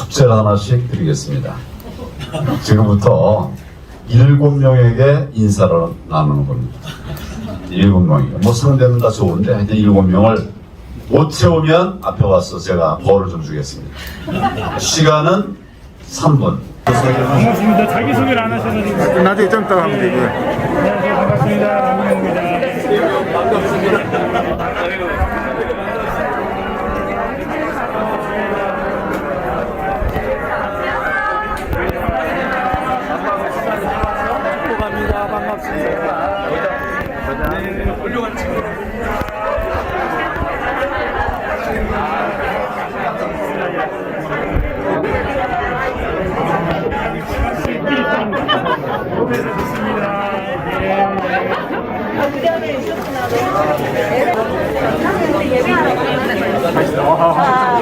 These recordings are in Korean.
숙제를 하나씩 드리겠습니다. 지금부터 7명에게 인사를 나누는 겁니다. 7명이요. 뭐 상대는 다 좋은데 하여튼 7명을 못 채우면 앞에 와서 제가 벌을 좀 주겠습니다. 시간은 3분. 반갑습니다. 자기소개를 안 하셔서 지금. 나중에 좀 이따가 하면 되고요. 네, 반갑습니다. 남은영입니다.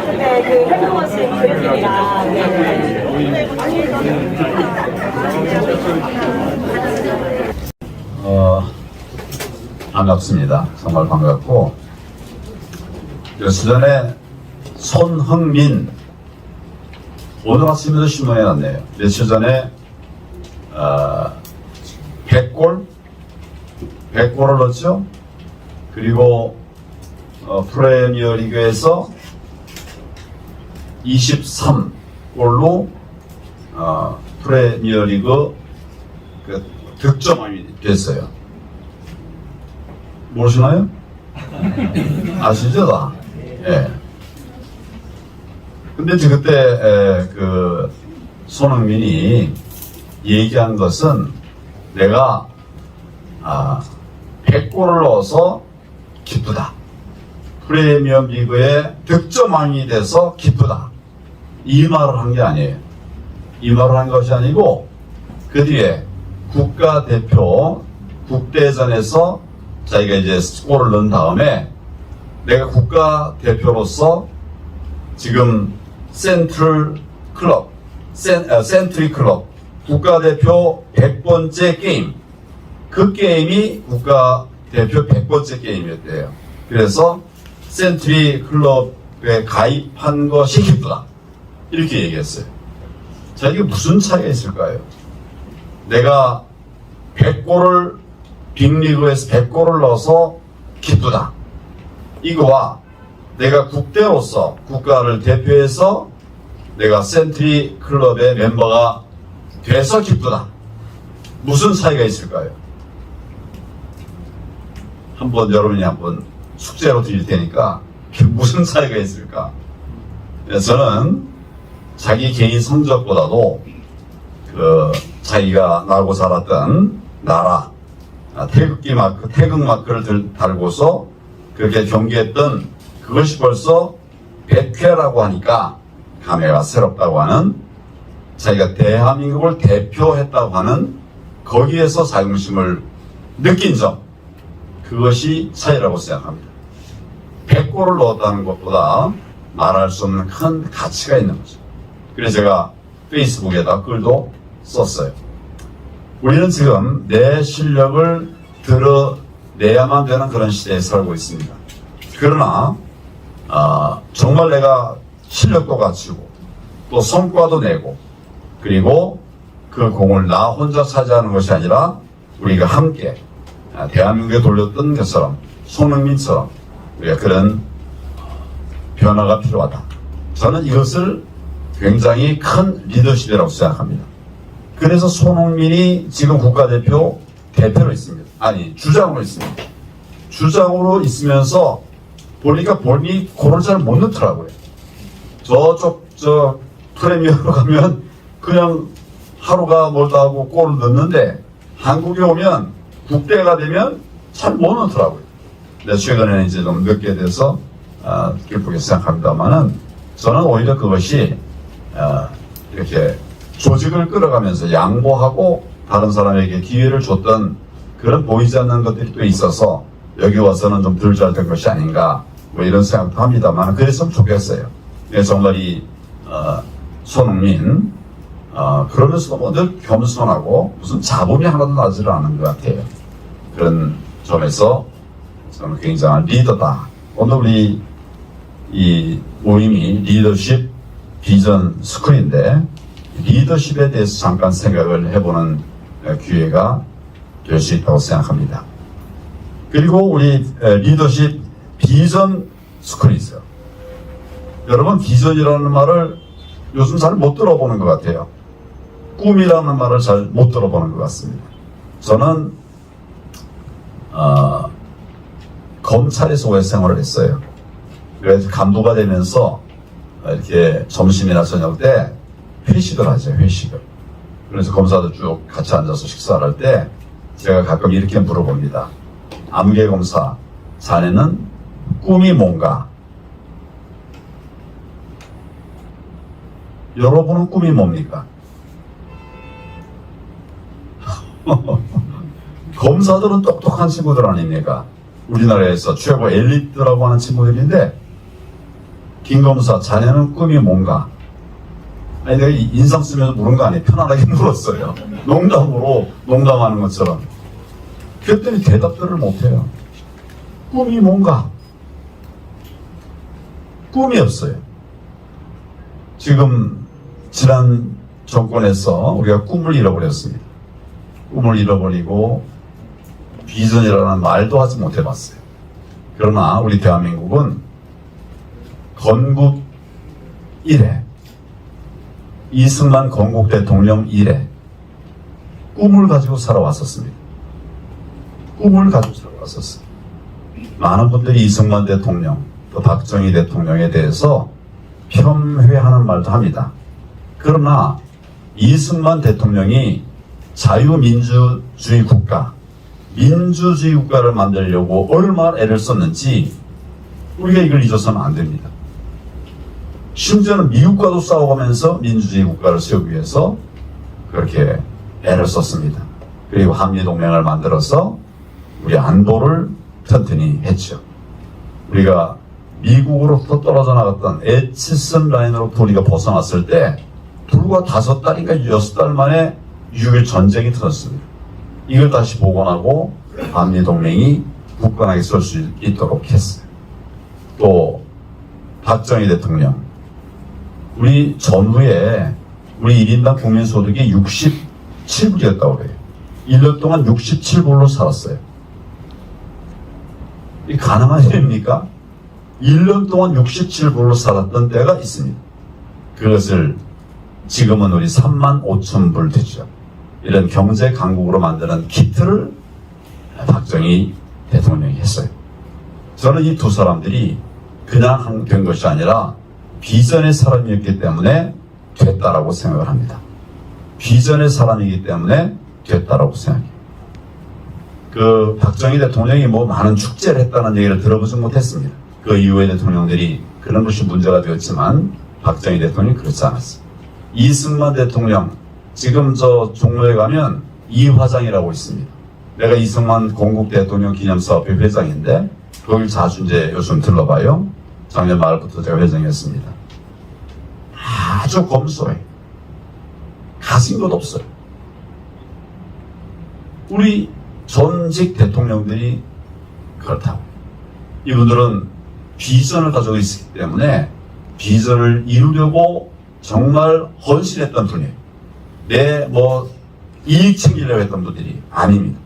근데 그 활동하신 그분이랑 반갑습니다. 정말 반갑고, 며칠 전에 손흥민, 오늘 아침에도 신문에 났네요. 며칠 전에 100골을 넣었죠. 그리고 프리미어리그에서 23골로 프리미어리그 득점왕이 됐어요. 모르시나요? 아시죠? 다? 예. 근데 이제 그때 그 손흥민이 얘기한 것은 내가 100골을 넣어서 기쁘다. 프리미어 리그의 득점왕이 돼서 기쁘다. 이 말을 한 게 아니에요. 이 말을 한 것이 아니고 그 뒤에 국가대표 국대전에서 자기가 이제 골을 넣은 다음에 내가 국가대표로서 지금 센트리 클럽 국가대표 100번째 게임, 그 게임이 국가대표 100번째 게임이었대요. 그래서 센트리 클럽에 가입한 것이 기쁘다. 이렇게 얘기했어요. 자, 이게 무슨 차이가 있을까요? 내가 100골을 빅리그에서 100골을 넣어서 기쁘다. 이거와 내가 국대로서 국가를 대표해서 내가 센트리 클럽의 멤버가 돼서 기쁘다. 무슨 차이가 있을까요? 여러분이 한번 숙제로 드릴 테니까 무슨 차이가 있을까? 저는 자기 개인 성적보다도 자기가 나고 자랐던 나라 태극 마크를 달고서 그렇게 경기했던 그것이 벌써 100회라고 하니까 감회가 새롭다고 하는, 자기가 대한민국을 대표했다고 하는 거기에서 자긍심을 느낀 점, 그것이 차이라고 생각합니다. 100골을 넣었다는 것보다 말할 수 없는 큰 가치가 있는 거죠. 그래서 제가 페이스북에다 글도 썼어요. 우리는 지금 내 실력을 드러내야만 되는 그런 시대에 살고 있습니다. 그러나 정말 내가 실력도 갖추고 또 성과도 내고, 그리고 그 공을 나 혼자 차지하는 것이 아니라 우리가 함께 대한민국에 돌렸던 것처럼 손흥민처럼 우리가 그런 변화가 필요하다. 저는 이것을 굉장히 큰 리더십이라고 생각합니다. 그래서 손흥민이 지금 국가대표 대표로 있습니다. 아니, 주장으로 있습니다. 주장으로 있으면서 보니까 본인이 골을 잘 못 넣더라고요. 저쪽 프리미어로 가면 그냥 하루가 멀다 하고 골을 넣는데, 한국에 오면 국대가 되면 잘 못 넣더라고요. 근데 최근에는 이제 좀 늦게 돼서 기쁘게 생각합니다만은, 저는 오히려 그것이 이렇게 조직을 끌어가면서 양보하고 다른 사람에게 기회를 줬던 그런 보이지 않는 것들이 또 있어서 여기 와서는 좀 덜 잘 된 것이 아닌가, 뭐 이런 생각도 합니다만, 그랬으면 좋겠어요. 정말 이 손흥민 그러면서도 뭐 늘 겸손하고 무슨 잡음이 하나도 나지를 않은 것 같아요. 그런 점에서 저는 굉장한 리더다. 오늘 우리 이 모임이 리더십 비전 스쿨인데 리더십에 대해서 잠깐 생각을 해보는 기회가 될 수 있다고 생각합니다. 그리고 우리 리더십 비전 스쿨이 있어요. 여러분, 비전이라는 말을 요즘 잘 못 들어보는 것 같아요. 꿈이라는 말을 잘 못 들어보는 것 같습니다. 저는 검찰에서 오래 생활을 했어요. 그래서 간부가 되면서 이렇게 점심이나 저녁 때 회식을 하죠, 회식을. 그래서 검사들 쭉 같이 앉아서 식사를 할 때 제가 가끔 이렇게 물어봅니다. 암계 검사, 자네는 꿈이 뭔가? 여러분은 꿈이 뭡니까? 검사들은 똑똑한 친구들 아닙니까? 우리나라에서 최고 엘리트라고 하는 친구들인데, 김 검사, 자네는 꿈이 뭔가? 아니, 내가 인상 쓰면서 물은 거 아니에요. 편안하게 물었어요. 농담으로, 농담하는 것처럼. 그랬더니 대답들을 못해요. 꿈이 뭔가? 꿈이 없어요. 지금, 지난 정권에서 우리가 꿈을 잃어버렸습니다. 꿈을 잃어버리고, 비전이라는 말도 하지 못해봤어요. 그러나 우리 대한민국은 건국 이래, 이승만 건국 대통령 이래 꿈을 가지고 살아왔었습니다. 꿈을 가지고 살아왔었어요. 많은 분들이 이승만 대통령, 또 박정희 대통령에 대해서 폄훼하는 말도 합니다. 그러나 이승만 대통령이 자유민주주의 국가, 민주주의 국가를 만들려고 얼마나 애를 썼는지 우리가 이걸 잊어서는 안 됩니다. 심지어는 미국과도 싸워가면서 민주주의 국가를 세우기 위해서 그렇게 애를 썼습니다. 그리고 한미동맹을 만들어서 우리 안보를 튼튼히 했죠. 우리가 미국으로부터 떨어져 나갔던 에치슨 라인으로부터 우리가 벗어났을 때 불과 5달인가 6달 만에 6.1 전쟁이 터졌습니다. 이걸 다시 복원하고 한미동맹이 굳건하게 설 수 있도록 했어요. 또 박정희 대통령, 우리 전후에 우리 1인당 국민소득이 67불이었다고 그래요. 1년 동안 67불로 살았어요. 이 가능한 일입니까? 1년 동안 67불로 살았던 때가 있습니다. 그것을 지금은 우리 35,000불 되죠. 이런 경제 강국으로 만드는 기틀을 박정희 대통령이 했어요. 저는 이 두 사람들이 그냥 된 것이 아니라 비전의 사람이었기 때문에 됐다라고 생각을 합니다. 비전의 사람이기 때문에 됐다라고 생각해요. 그 박정희 대통령이 뭐 많은 축제를 했다는 얘기를 들어보지 못했습니다. 그 이후의 대통령들이 그런 것이 문제가 되었지만 박정희 대통령이 그렇지 않았어요. 이승만 대통령, 지금 저 종로에 가면 이화장이라고 있습니다. 내가 이승만 건국 대통령 기념사업회 회장인데 거길 자주 이제 요즘 들러봐요. 작년 말부터 제가 회장했습니다. 아주 검소해. 가진 것 없어요. 우리 전직 대통령들이 그렇다고. 이분들은 비전을 가지고 있기 때문에 비전을 이루려고 정말 헌신했던 분이에요. 내 이익 챙기려고 했던 분들이 아닙니다.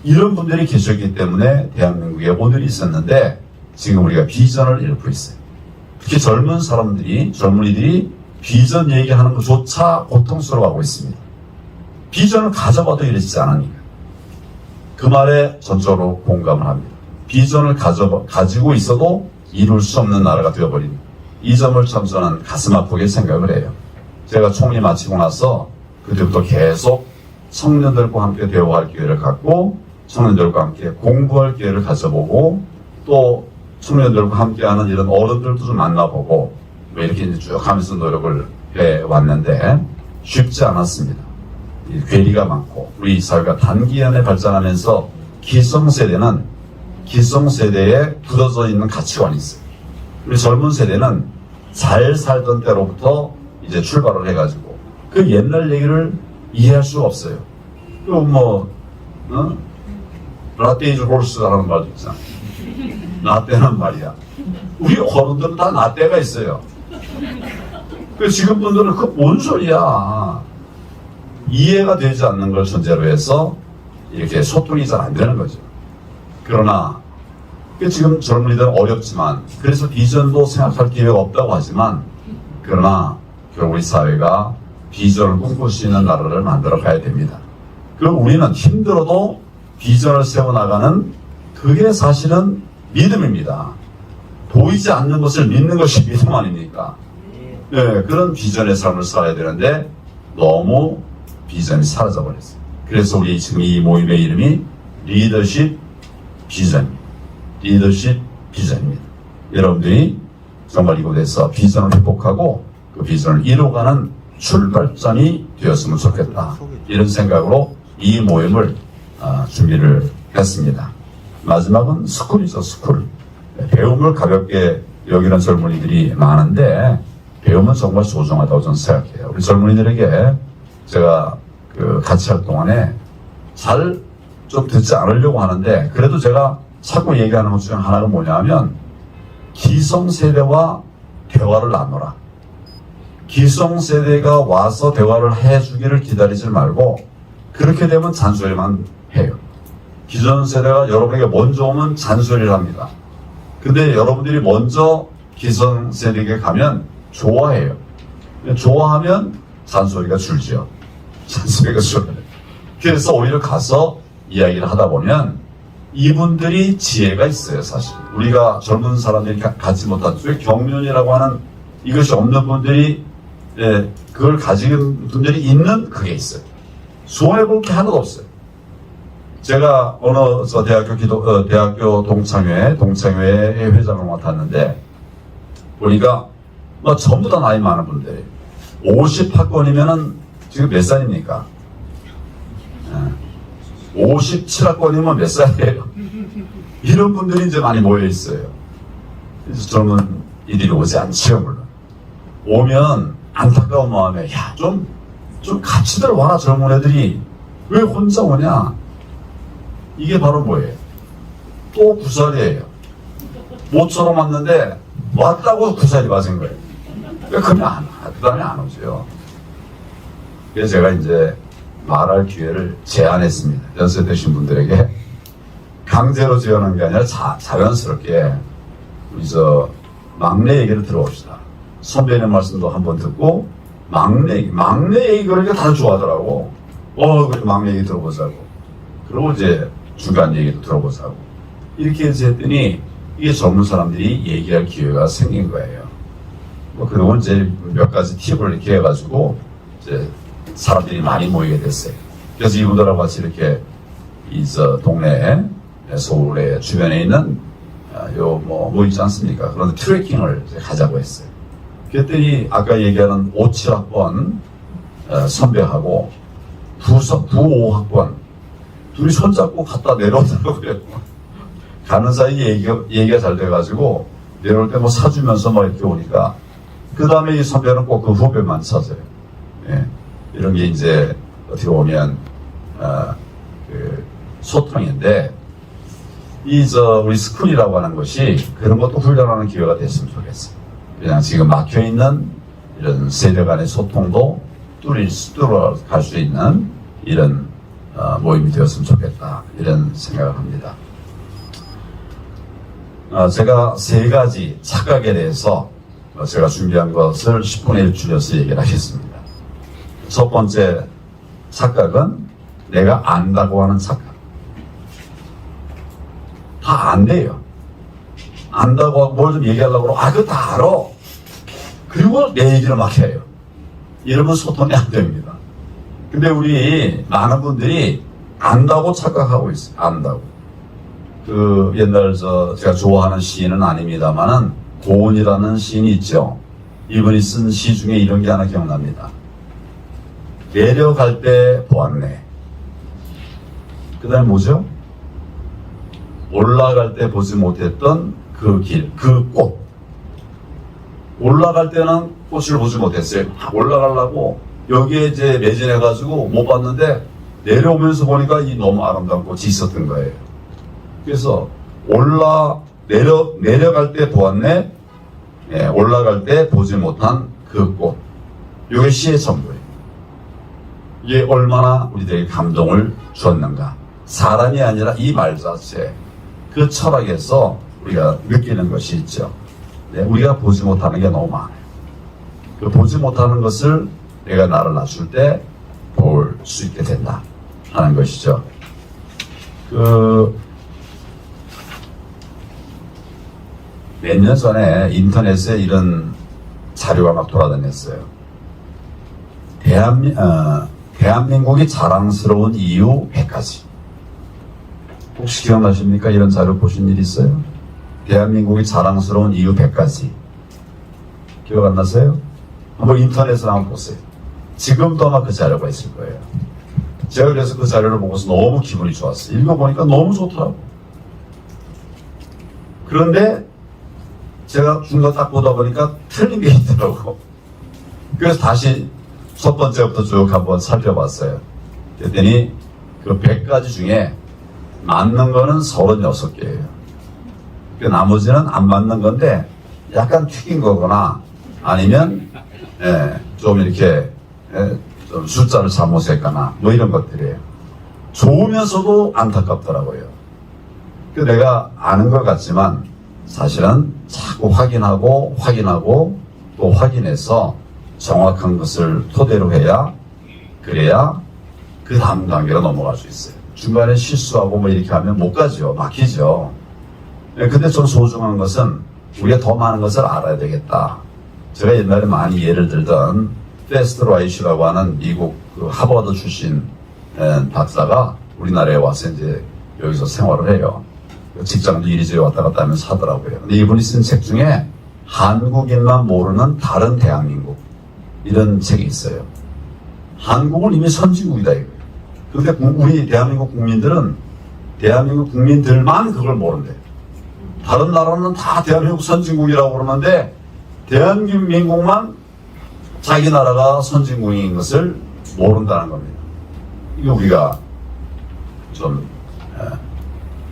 이런 분들이 계셨기 때문에 대한민국에 오늘이 있었는데 지금 우리가 비전을 잃고 있어요. 특히 젊은 사람들이, 젊은이들이 비전 얘기하는 것조차 고통스러워하고 있습니다. 비전을 가져봐도 이러지 않으니까. 그 말에 전적으로 공감을 합니다. 비전을 가지고 있어도 이룰 수 없는 나라가 되어버린 이 점을 참 저는 가슴 아프게 생각을 해요. 제가 총리 마치고 나서 그때부터 계속 청년들과 함께 대화할 기회를 갖고 청년들과 함께 공부할 기회를 가져보고 또 청년들과 함께하는 이런 어른들도 좀 만나보고 이렇게 이제 쭉 하면서 노력을 해왔는데 쉽지 않았습니다. 괴리가 많고 우리 사회가 단기간에 발전하면서 기성세대는 기성세대에 굳어져 있는 가치관이 있어요. 우리 젊은 세대는 잘 살던 때로부터 이제 출발을 해가지고 그 옛날 얘기를 이해할 수가 없어요. 라떼 이즈 홀스라는 말도 있잖아. 라떼는 말이야. 우리 어른들은 다 라떼가 있어요. 그 지금 분들은 그 뭔 소리야. 이해가 되지 않는 걸 전제로 해서 이렇게 소통이 잘 안 되는 거죠. 그러나 지금 젊은이들은 어렵지만, 그래서 비전도 생각할 기회가 없다고 하지만, 그러나 결국 우리 사회가 비전을 꿈꿀 수 있는 나라를 만들어 가야 됩니다. 그럼 우리는 힘들어도 비전을 세워나가는, 그게 사실은 믿음입니다. 보이지 않는 것을 믿는 것이 믿음 아닙니까? 네, 그런 비전의 삶을 살아야 되는데 너무 비전이 사라져버렸어요. 그래서 우리 지금 이 모임의 이름이 리더십 비전입니다. 리더십 비전입니다. 여러분들이 정말 이곳에서 비전을 회복하고 그 비전을 이루어가는 출발점이 되었으면 좋겠다. 이런 생각으로 이 모임을 준비를 했습니다. 마지막은 스쿨이죠, 스쿨. 배움을 가볍게 여기는 젊은이들이 많은데 배움은 정말 소중하다고 저는 생각해요. 우리 젊은이들에게 제가 같이 할 동안에 잘 좀 듣지 않으려고 하는데, 그래도 제가 자꾸 얘기하는 것 중에 하나가 뭐냐면, 기성세대와 대화를 나누라. 기성세대가 와서 대화를 해주기를 기다리지 말고, 그렇게 되면 잔소리만 해요. 기성세대가 여러분에게 먼저 오면 잔소리를 합니다. 근데 여러분들이 먼저 기성세대에게 가면 좋아해요. 좋아하면 잔소리가 줄죠. 잔소리가 줄어요. 그래서 오히려 가서 이야기를 하다 보면 이분들이 지혜가 있어요, 사실. 우리가 젊은 사람들이 갖지 못한, 경륜이라고 하는 이것이 없는 분들이, 그걸 가진 분들이 있는 그게 있어요. 손해볼 게 하나도 없어요. 제가 어느 대학교 동창회의 회장을 맡았는데, 보니까 전부 다 나이 많은 분들이 50학번이면은 지금 몇 살입니까? 57학번이면 몇 살이에요? 이런 분들이 이제 많이 모여 있어요. 그래서 젊은 이들이 오지 않지요, 물론. 오면 안타까운 마음에, 야, 좀 같이들 와라, 젊은 애들이. 왜 혼자 오냐? 이게 바로 뭐예요? 또 9살이에요. 모처럼 왔는데, 왔다고 9살이 맞은 거예요. 그러면 그 다음에 안 오죠. 그래서 제가 이제 말할 기회를 제안했습니다. 연세 드신 분들에게. 강제로 제안한 게 아니라 자연스럽게 우리 막내 얘기를 들어봅시다. 선배님 말씀도 한번 듣고 막내 얘기 그러니까 다들 좋아하더라고. 그래 막내 얘기 들어보자고. 그리고 이제 중간 얘기도 들어보자고. 이렇게 해서 했더니 이게 젊은 사람들이 얘기할 기회가 생긴 거예요. 그리고 이제 몇 가지 팁을 이렇게 해가지고 이제 사람들이 많이 모이게 됐어요. 그래서 이분들하고 같이 이렇게 동네에, 서울의 주변에 있는 뭐 있지 않습니까? 그런데 트레킹을 이제 가자고 했어요. 그랬더니 아까 얘기하는 5, 7학번 선배하고 9, 5학번 둘이 손잡고 갔다 내려오더라고요. 가는 사이에 얘기가 잘 돼가지고 내려올 때 뭐 사주면서 막 이렇게 오니까 그 다음에 이 선배는 꼭 그 후배만 찾아요. 예. 이런 게 이제 어떻게 보면 소통인데, 우리 스쿨이라고 하는 것이 그런 것도 훈련하는 기회가 됐으면 좋겠어요. 그냥 지금 막혀있는 이런 세대 간의 소통도 뚫어갈 수 있는 이런 모임이 되었으면 좋겠다, 이런 생각을 합니다. 제가 세 가지 착각에 대해서 제가 준비한 것을 10분의 1 줄여서 얘기를 하겠습니다. 첫 번째 착각은 내가 안다고 하는 착각. 다 안 돼요. 안다고 하고 뭘 좀 얘기하려고 그러고, 그거 다 알아. 그리고 내 얘기를 막 해요. 이러면 소통이 안 됩니다. 근데 우리 많은 분들이 안다고 착각하고 있어요. 안다고. 옛날 제가 좋아하는 시인은 아닙니다만은 고은이라는 시인이 있죠. 이분이 쓴 시 중에 이런 게 하나 기억납니다. 내려갈 때 보았네. 그 다음에 뭐죠? 올라갈 때 보지 못했던 그 길, 그 꽃. 올라갈 때는 꽃을 보지 못했어요. 올라가려고 여기에 이제 매진해가지고 못 봤는데 내려오면서 보니까 이 너무 아름다운 꽃이 있었던 거예요. 그래서 내려갈 때 보았네. 올라갈 때 보지 못한 그 꽃. 이게 시의 전부예요. 이게 얼마나 우리들에게 감동을 줬는가. 사람이 아니라 이 말 자체, 그 철학에서 우리가 느끼는 것이 있죠. 네, 우리가 보지 못하는 게 너무 많아요. 그 보지 못하는 것을 내가 나를 낮출 때 볼 수 있게 된다 하는 것이죠. 몇 년 전에 인터넷에 이런 자료가 막 돌아다녔어요. 대한민국이 자랑스러운 이유 100가지. 혹시 기억나십니까? 이런 자료 보신 일 있어요? 대한민국이 자랑스러운 이유 100가지. 기억 안 나세요? 한번 인터넷을 한번 보세요. 지금도 아마 그 자료가 있을 거예요. 제가 그래서 그 자료를 보고서 너무 기분이 좋았어요. 읽어보니까 너무 좋더라고. 그런데 제가 중간 딱 보다 보니까 틀린 게 있더라고. 그래서 다시 첫 번째부터 쭉 한번 살펴봤어요. 그랬더니 그 100가지 중에 맞는 거는 36개예요. 그 나머지는 안 맞는 건데 약간 튀긴 거거나 아니면 좀 이렇게 좀 숫자를 잘못했거나 뭐 이런 것들이에요. 좋으면서도 안타깝더라고요. 그 내가 아는 것 같지만 사실은 자꾸 확인하고 또 확인해서 정확한 것을 토대로 해야 그래야 그 다음 단계로 넘어갈 수 있어요. 중간에 실수하고 뭐 이렇게 하면 못 가죠. 막히죠. 근데 좀 소중한 것은 우리가 더 많은 것을 알아야 되겠다. 제가 옛날에 많이 예를 들던 페스트 라이시라고 하는 미국 그 하버드 출신 박사가 우리나라에 와서 이제 여기서 생활을 해요. 직장도 이리저리 왔다 갔다 하면서 하더라고요. 근데 이분이 쓴 책 중에 한국인만 모르는 다른 대한민국 이런 책이 있어요. 한국은 이미 선진국이다 이거예요. 그런데 우리 대한민국 국민들은 대한민국 국민들만 그걸 모른대요. 다른 나라는 다 대한민국 선진국이라고 그러는데 대한민국만 자기 나라가 선진국인 것을 모른다는 겁니다. 이거 우리가 좀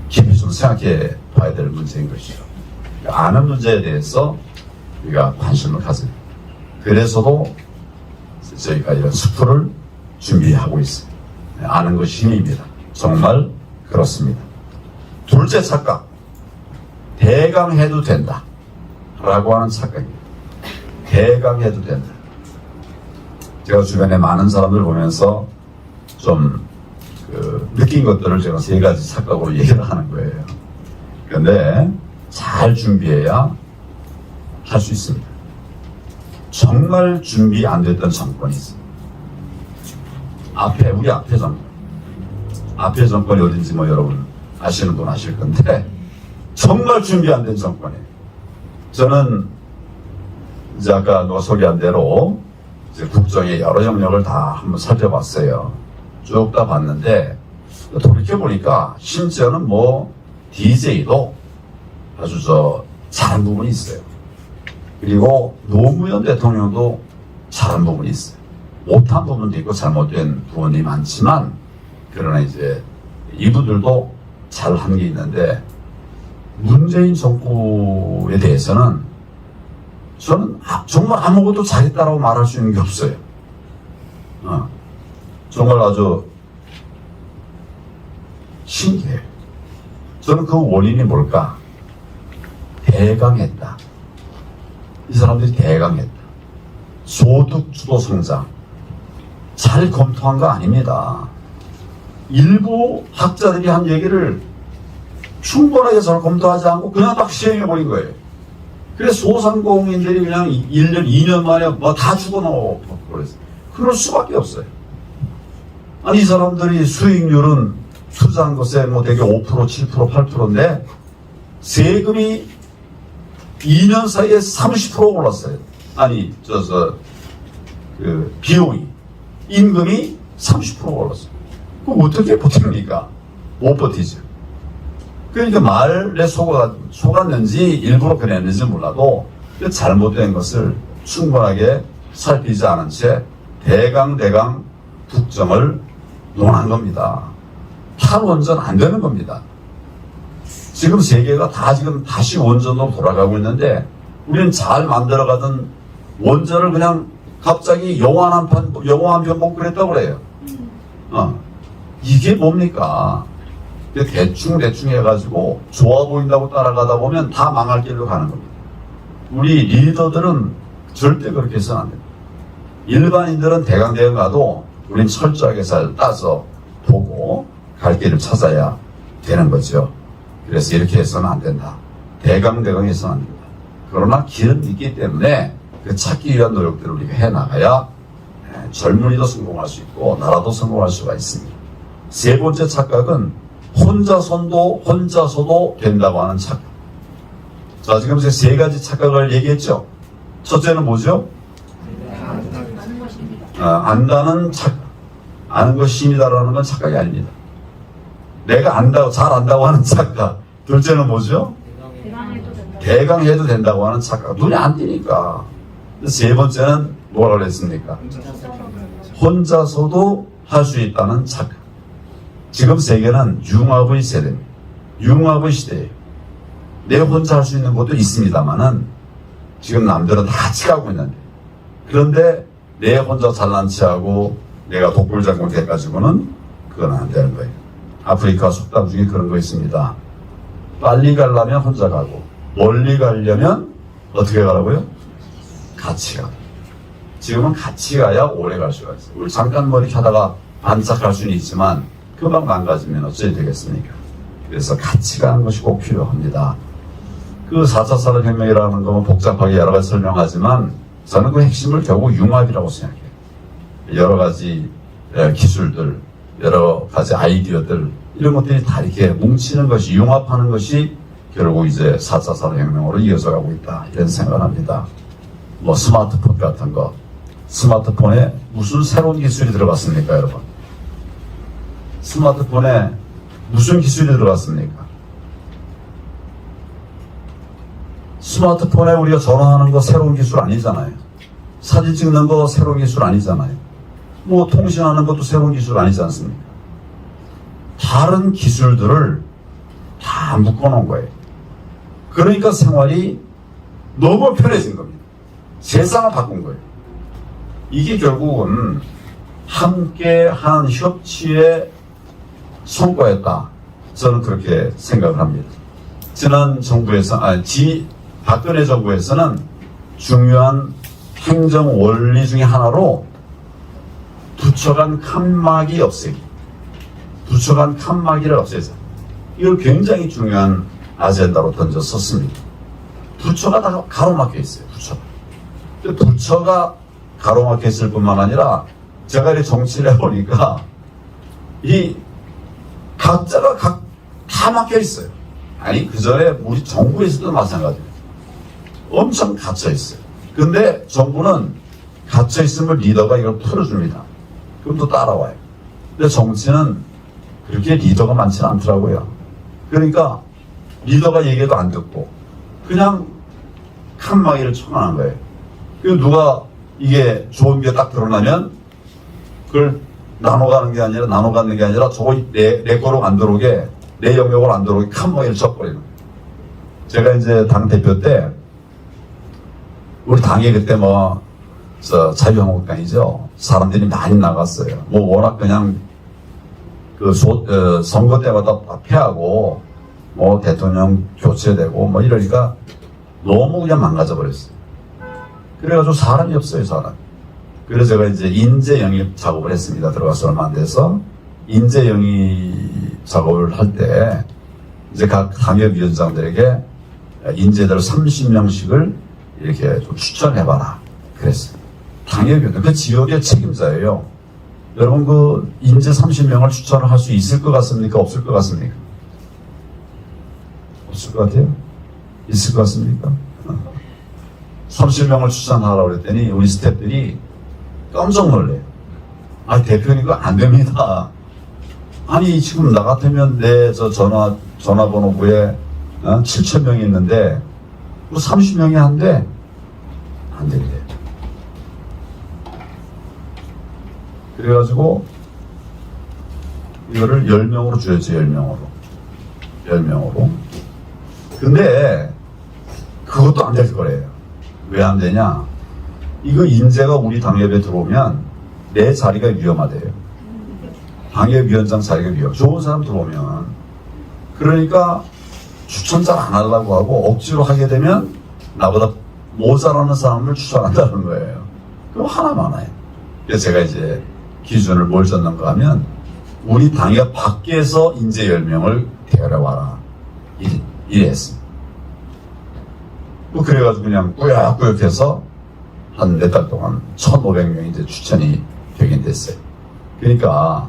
깊이 좀 생각해 봐야 될 문제인 것이죠. 아는 문제에 대해서 우리가 관심을 가져요. 그래서도 저희가 이런 수프를 준비하고 있어요. 아는 것이 힘입니다. 정말 그렇습니다. 둘째 착각, 대강해도 된다 라고 하는 착각입니다. 대강해도 된다. 제가 주변에 많은 사람들 보면서 좀 느낀 것들을 제가 3가지 착각으로 얘기를 하는 거예요. 그런데 잘 준비해야 할 수 있습니다. 정말 준비 안 됐던 정권이 있어요. 우리 앞에 정권. 앞에 정권이 어딘지 뭐 여러분 아시는 분 아실 건데 정말 준비 안 된 정권이에요. 저는 이제 아까 누가 소개한 대로 이제 국정의 여러 영역을 다 한번 살펴봤어요. 쭉 다 봤는데 돌이켜보니까 심지어는 뭐 DJ도 아주 잘한 부분이 있어요. 그리고 노무현 대통령도 잘한 부분이 있어요. 못한 부분도 있고 잘못된 부분이 많지만 그러나 이제 이분들도 잘한 게 있는데 문재인 정부에 대해서는 저는 정말 아무것도 잘했다라고 말할 수 있는 게 없어요. 정말 아주 신기해요. 저는 그 원인이 뭘까? 대강했다. 이 사람들이 대강했다. 소득 주도 성장. 잘 검토한 거 아닙니다. 일부 학자들이 한 얘기를 충분하게 잘 검토하지 않고 그냥 막 시행해버린 거예요. 그래서 소상공인들이 그냥 1년, 2년 만에 뭐 다 죽어나오고 그랬어요. 그럴 수밖에 없어요. 아니, 이 사람들이 수익률은 투자한 것에 뭐 되게 5%, 7%, 8%인데 세금이 2년 사이에 30% 올랐어요. 아니, 비용이, 임금이 30% 올랐어요. 그럼 어떻게 버팁니까? 못 버티죠. 그러니까 말에 속았는지 일부러 그랬는지 몰라도 그 잘못된 것을 충분하게 살피지 않은 채 대강 국정을 논한 겁니다. 탈원전 안 되는 겁니다. 지금 세계가 다 지금 다시 원전으로 돌아가고 있는데 우리는 잘 만들어가던 원전을 그냥 갑자기 영화 한 편 보고 그랬다고 그래요. 이게 뭡니까? 대충 해가지고 좋아 보인다고 따라가다 보면 다 망할 길로 가는 겁니다. 우리 리더들은 절대 그렇게 해서는 안 됩니다. 일반인들은 대강 가도 우린 철저하게 잘 따서 보고 갈 길을 찾아야 되는 거죠. 그래서 이렇게 해서는 안 된다. 대강 해서는 안 된다. 그러나 길은 있기 때문에 그 찾기 위한 노력들을 우리가 해나가야 젊은이도 성공할 수 있고 나라도 성공할 수가 있습니다. 세 번째 착각은 혼자서도 된다고 하는 착각. 자, 지금 제가 세 가지 착각을 얘기했죠. 첫째는 뭐죠? 안다는 착각. 아는 것이 힘이다라는 건 착각이 아닙니다. 내가 잘 안다고 하는 착각. 둘째는 뭐죠? 대강해도 된다고 하는 착각. 눈에 안 띄니까. 세 번째는 뭐라고 그랬습니까? 혼자서도 할 수 있다는 착각. 지금 세계는 융합의 세대입니다. 융합의 시대예요. 내 혼자 할 수 있는 것도 있습니다만은 지금 남들은 다 같이 가고 있는데, 그런데 내 혼자 잘난 체하고 내가 독불장군 돼가지고는 그건 안 되는 거예요. 아프리카 속담 중에 그런 거 있습니다. 빨리 가려면 혼자 가고 멀리 가려면 어떻게 가라고요? 같이 가. 지금은 같이 가야 오래 갈 수가 있어요. 우리 잠깐 머리 하다가 반짝할 수는 있지만 금방 망가지면 어찌 되겠습니까? 그래서 같이 가는 것이 꼭 필요합니다. 그 4차 산업혁명이라는 건 복잡하게 여러 가지 설명하지만 저는 그 핵심을 결국 융합이라고 생각해요. 여러 가지 기술들, 여러 가지 아이디어들, 이런 것들이 다 이렇게 뭉치는 것이, 융합하는 것이 결국 이제 4차 산업혁명으로 이어져 가고 있다, 이런 생각을 합니다. 뭐 스마트폰 같은 거, 스마트폰에 무슨 새로운 기술이 들어갔습니까, 여러분? 스마트폰에 무슨 기술이 들어갔습니까? 스마트폰에 우리가 전화하는 거 새로운 기술 아니잖아요. 사진 찍는 거 새로운 기술 아니잖아요. 뭐 통신하는 것도 새로운 기술 아니지 않습니까? 다른 기술들을 다 묶어놓은 거예요. 그러니까 생활이 너무 편해진 겁니다. 세상을 바꾼 거예요. 이게 결국은 함께한 협치의 성과였다. 저는 그렇게 생각을 합니다. 지난 정부에서, 박근혜 정부에서는 중요한 행정 원리 중에 하나로 부처 간 칸막이 없애기. 부처 간 칸막이를 없애자. 이걸 굉장히 중요한 아젠다로 던졌었습니다. 부처가 다 가로막혀 있어요. 부처가 가로막혀 있을 뿐만 아니라 제가 이 정치를 해보니까 이 각자가 다 막혀 있어요. 아니, 그 전에 우리 정부에서도 마찬가지예요. 엄청 갇혀 있어요. 근데 정부는 갇혀 있음을 리더가 이걸 풀어줍니다. 그럼 또 따라와요. 근데 정치는 그렇게 리더가 많지는 않더라고요. 그러니까 리더가 얘기해도 안 듣고 그냥 칸막이를 쳐놓는 거예요. 그리고 누가 이게 좋은 게 딱 드러나면 그걸 나눠가는 게 아니라 저거 내 거로 안 들어오게, 내 영역으로 안 들어오게 칸막이를 쳐버리는 거예요. 제가 이제 당대표 때 우리 당이 그때 자유한국당이죠. 사람들이 많이 나갔어요. 워낙 그냥 선거 때마다 패하고 대통령 교체되고 이러니까 너무 그냥 망가져 버렸어요. 그래가지고 사람이 없어요, 사람. 그래서 제가 이제 인재 영입 작업을 했습니다. 들어가서 얼마 안 돼서 인재 영입 작업을 할 때 이제 각 당협위원장들에게 인재들 30명씩을 이렇게 좀 추천해봐라 그랬어요. 당협위원장, 그 지역의 책임자예요. 여러분, 그 인재 30명을 추천을 할 수 있을 것 같습니까? 없을 것 같습니까? 없을 것 같아요? 있을 것 같습니까? 30명을 추천하라고 그랬더니 우리 스태프들이 깜짝 놀래요. 아니, 대표님 그거 안 됩니다. 아니, 지금 나 같으면 내 전화번호부에 7,000명이 있는데 30명이 안 돼? 안 된대. 그래가지고 이거를 10명으로 줄였죠. 10명으로. 근데 그것도 안 될 거래요. 왜 안 되냐? 이거 인재가 우리 당협에 들어오면 내 자리가 위험하대요. 당협위원장 자리가 위험. 좋은 사람 들어오면. 그러니까 추천 잘 안 하려고 하고 억지로 하게 되면 나보다 모자라는 사람을 추천한다는 거예요. 그럼 하나 많아요. 그래서 제가 이제 기준을 뭘 줬는가 하면 우리 당협 밖에서 인재 10명을 데려와라. 이래 했습니다. 뭐 그래가지고 그냥 꾸역꾸역해서 한 몇 달 동안 1,500명이 이제 추천이 되긴 됐어요. 그러니까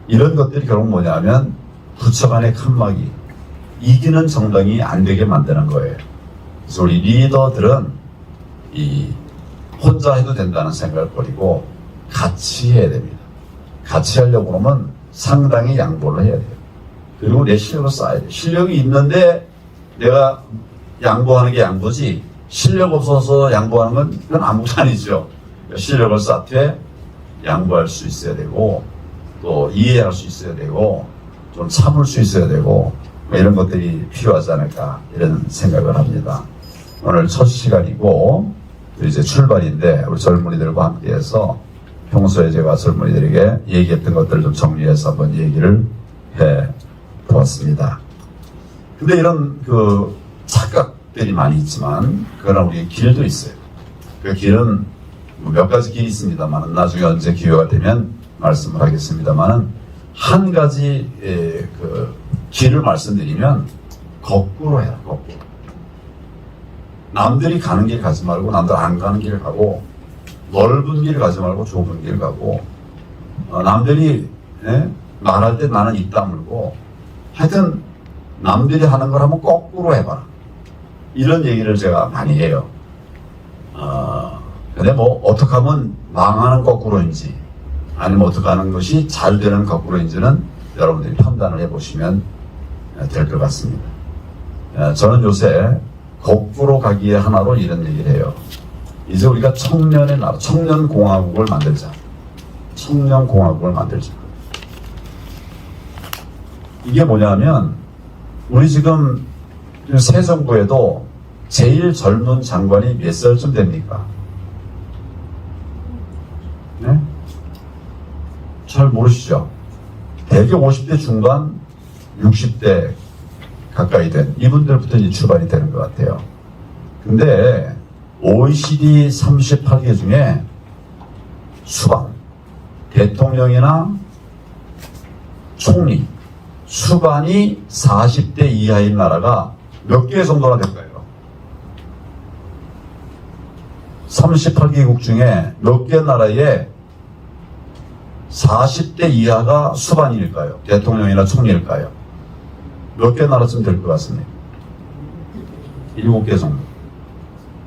이런 것들이 결국 뭐냐면 부처 간의 칸막이, 이기는 정당이 안 되게 만드는 거예요. 그래서 우리 리더들은 이 혼자 해도 된다는 생각을 버리고 같이 해야 됩니다. 같이 하려고 그러면 상당히 양보를 해야 돼요. 그리고 내 실력을 쌓아야 돼요. 실력이 있는데 내가 양보하는 게 양보지, 실력 없어서 양보하는 건 그건 아무것도 아니죠. 실력을 쌓되 양보할 수 있어야 되고, 또 이해할 수 있어야 되고, 좀 참을 수 있어야 되고, 뭐 이런 것들이 필요하지 않을까, 이런 생각을 합니다. 오늘 첫 시간이고, 이제 출발인데, 우리 젊은이들과 함께해서 평소에 제가 젊은이들에게 얘기했던 것들을 좀 정리해서 한번 얘기를 해 보았습니다. 근데 이런 그 착각들이 많이 있지만, 그러나 우리의 길도 있어요. 그 길은 몇 가지 길이 있습니다만, 나중에 언제 기회가 되면 말씀을 하겠습니다만, 한 가지 그 길을 말씀드리면 거꾸로 해라. 거꾸로. 남들이 가는 길 가지 말고 남들 안 가는 길을 가고, 넓은 길 가지 말고 좁은 길 가고, 남들이 말할 때 나는 입 다물고, 하여튼 남들이 하는 걸 한번 거꾸로 해봐라. 이런 얘기를 제가 많이 해요. 근데 뭐 어떻게 하면 망하는 거꾸로인지 아니면 어떻게 하는 것이 잘 되는 거꾸로인지는 여러분들이 판단을 해보시면 될 것 같습니다. 저는 요새 거꾸로 가기의 하나로 이런 얘기를 해요. 이제 우리가 청년의 나라, 청년공화국을 만들자. 청년공화국을 만들자. 이게 뭐냐면 우리 지금 새 정부에도 제일 젊은 장관이 몇 살쯤 됩니까? 네? 잘 모르시죠? 대개 50대 중반, 60대 가까이 된 이분들부터 이제 출발이 되는 것 같아요. 근데 OECD 38개 중에 수반, 대통령이나 총리, 수반이 40대 이하인 나라가 몇 개 정도나 될까요? 38개국 중에 몇 개 나라에 40대 이하가 수반일까요? 대통령이나 총리일까요? 몇 개 나라쯤 될 것 같습니다. 7개 정도.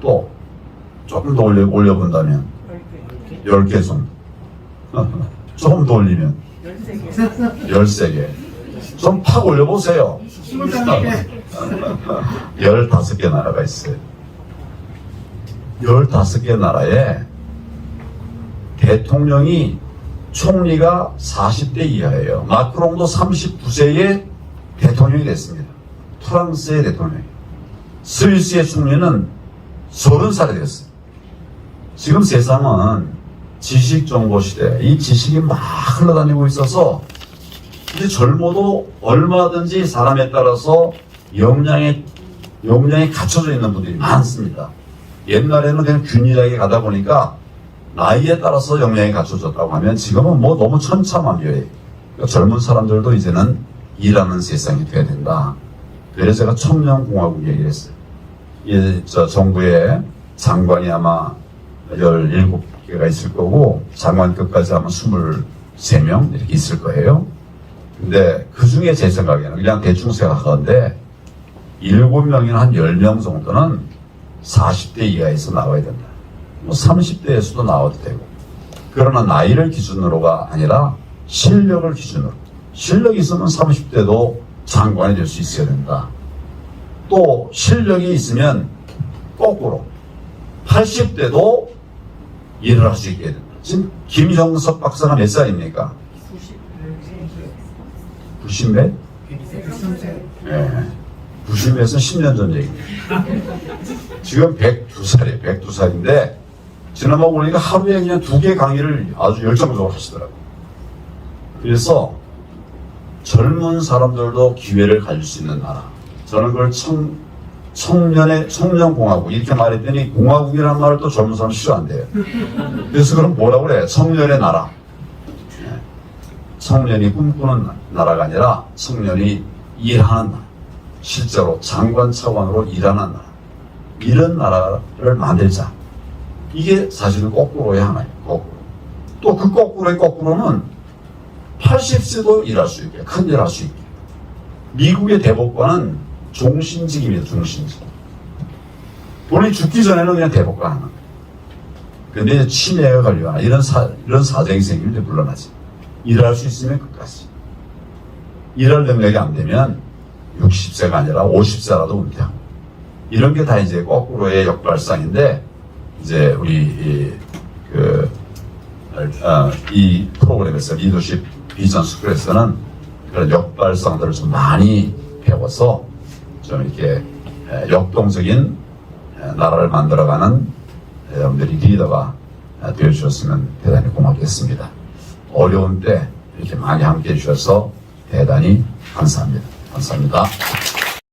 또 조금 더 올려본다면 10개 정도. 조금 더 올리면 13개. 좀 팍 올려보세요. 15개 나라가 있어요. 15개 나라에 대통령이, 총리가 40대 이하예요. 마크롱도 39세에 대통령이 됐습니다. 프랑스의 대통령이. 스위스의 총리는 30살이 됐어요. 지금 세상은 지식 정보 시대, 이 지식이 막 흘러다니고 있어서 이제 젊어도 얼마든지 사람에 따라서 역량에 갖춰져 있는 분들이 많습니다. 옛날에는 그냥 균일하게 가다 보니까 나이에 따라서 역량이 갖춰졌다고 하면 지금은 뭐 너무 천차만별이에요. 그러니까 젊은 사람들도 이제는 일하는 세상이 돼야 된다. 그래서 제가 청년공화국 얘기를 했어요. 저 정부의 장관이 아마 17개가 있을 거고 장관급까지 아마 23명 이렇게 있을 거예요. 근데 그 중에 제 생각에는 그냥 대충 생각하건데 7명이나 한 10명 정도는 40대 이하에서 나와야 된다. 뭐 30대에서도 나와도 되고. 그러나 나이를 기준으로가 아니라 실력을 기준으로. 실력이 있으면 30대도 장관이 될 수 있어야 된다. 또 실력이 있으면 거꾸로 80대도 일을 할 수 있게 된다. 지금 김형석 박사가 몇 살입니까? 90몇? 네. 90에서 10년 전 얘기입니다. 지금 102살이에요. 102살인데 지난번 보니까 하루에 그냥 2개 강의를 아주 열정적으로 하시더라고요. 그래서 젊은 사람들도 기회를 가질 수 있는 나라. 저는 그걸 청년공화국 이렇게 말했더니 공화국이라는 말을 또 젊은 사람은 싫어한대요. 그래서 그럼 뭐라고 그래? 청년의 나라. 청년이 꿈꾸는 나라가 아니라 청년이 일하는 나라. 실제로 장관 차관으로 일하는 나라. 이런 나라를 만들자. 이게 사실은 거꾸로의 하나예요. 거꾸로. 또 그 거꾸로의 거꾸로는 80세도 일할 수 있게, 큰 일 할 수 있게. 미국의 대법관은 종신직입니다, 종신직. 본인이 죽기 전에는 그냥 대법관 하는 거예요. 근데 치매가 걸리거나 이런 사정이 생기면 이제 물러나지. 일할 수 있으면 끝까지. 일할 능력이 안 되면 60세가 아니라 50세라도 은퇴하고. 이런 게 다 이제 거꾸로의 역발상인데, 이제 우리, 이 프로그램에서 리더십 비전 스쿨에서는 그런 역발상들을 좀 많이 배워서 좀 이렇게 역동적인 나라를 만들어가는 여러분들이 리더가 되어주셨으면 대단히 고맙겠습니다. 어려운 때 이렇게 많이 함께 해주셔서 대단히 감사합니다. 감사합니다.